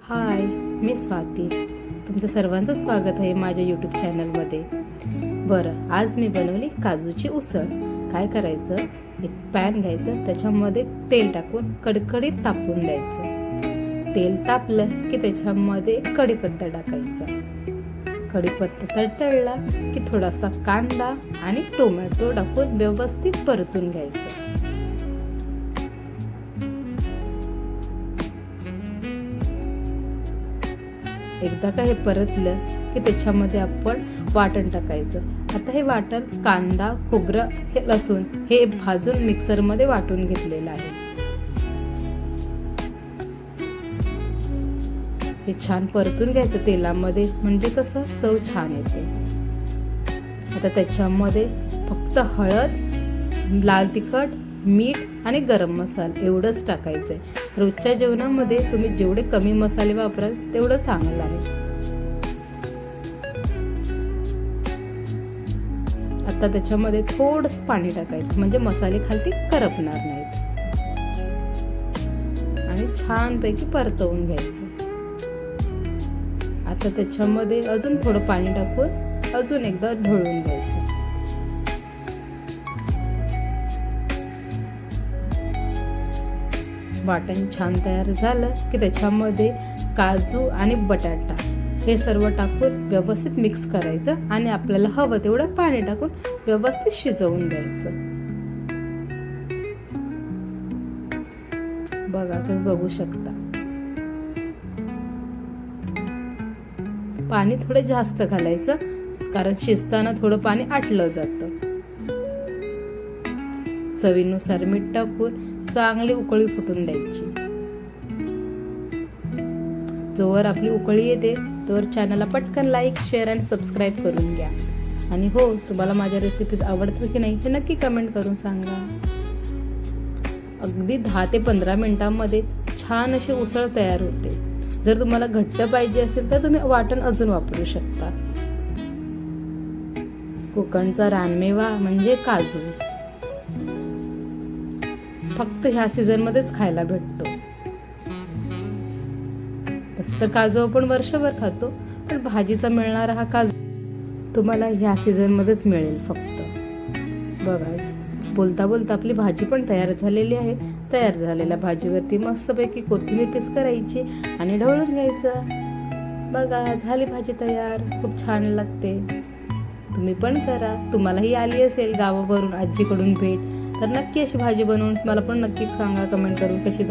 हाय, मी स्वाती. तुमचं सर्वांचं स्वागत आहे माझ्या यूट्यूब चॅनलमध्ये. बरं, आज मी बनवली काजूची उसळ. काय करायचं, एक पॅन घ्यायचं, त्याच्यामध्ये तेल टाकून कडकडीत तापवून द्यायचं. तेल तापलं की त्याच्यामध्ये कढीपत्ता टाकायचा. कढीपत्ता तडतडला की थोडासा कांदा आणि टोमॅटो टाकून व्यवस्थित परतून घ्यायचं. एकदा का हे परतलं की त्याच्यामध्ये आपण वाटण टाकायचं. आता हे वाटण कांदा, खोबरं, हे लसूण हे भाजून मिक्सरमध्ये वाटून घेतलेलं आहे. हे छान परतून घ्यायचं तेलामध्ये, म्हणजे कसं चव छान येते. आता त्याच्यामध्ये फक्त हळद, लाल तिखट, मीठ आणि गरम मसाला एवढंच टाकायचंय. रोजच्या जेवणामध्ये तुम्ही जेवढे कमी मसाले वापराल तेवढं चांगलं आहे. आता त्याच्यामध्ये थोडंसं पाणी टाकायचं, म्हणजे मसाले खालती करपणार नाहीत. आणि छानपैकी परतवून घ्यायचं. आता त्याच्यामध्ये अजून थोडं पाणी टाकून अजून एकदा ढवळून घ्यायचं. वाटण छान तयार झालं की त्याच्यामध्ये काजू आणि बटाटा हे सर्व टाकून व्यवस्थित मिक्स करायचं आणि आपल्याला हवं तेवढं पाणी टाकून व्यवस्थित शिजवून घ्यायचं. बघा, तुम्ही बघू शकता पाणी थोडं जास्त घालायचं, कारण शिजताना थोडं पाणी आटलं जातं. चवीनुसार मीठ टाकून चांगली उकळी फुटून द्यायची. जोवर आपली उकळी येते तोवर चॅनलला पटकन लाईक, शेअर आणि सबस्क्राईब करून घ्या. आणि हो, तुम्हाला माझ्या रेसिपीज आवडतात की नाही हे नक्की कमेंट करून सांगा. अगदी 10 ते 15 मिनिटांमध्ये छान अशी उसळ तयार होते. जर तुम्हाला घट्ट पाहिजे असेल तर तुम्ही वाटण अजून वापरू शकता. कोकणचा रानमेवा म्हणजे काजू फक्त ह्या सीझन मध्येच खायला भेटतो. तसं तर काजू आपण वर्षभर खातो, पण भाजीचा मिळणारा हा काजू तुम्हाला ह्या सीझन मध्येच मिळेल फक्त. बघा, बोलता बोलता आपली भाजी पण तयार झालेली आहे. तयार झालेल्या भाजीवरती मस्तपैकी कोथिंबीर पीस करायची आणि ढवळून घ्यायचं. बघा, झाली भाजी तयार. खूप छान लागते. तुम्ही पण करा. तुम्हालाही आली असेल गावावरून आजीकडून भेट, तर नक्की अशी भाजी बनवून मला पण नक्की सांगा कमेंट करून कशी झाली.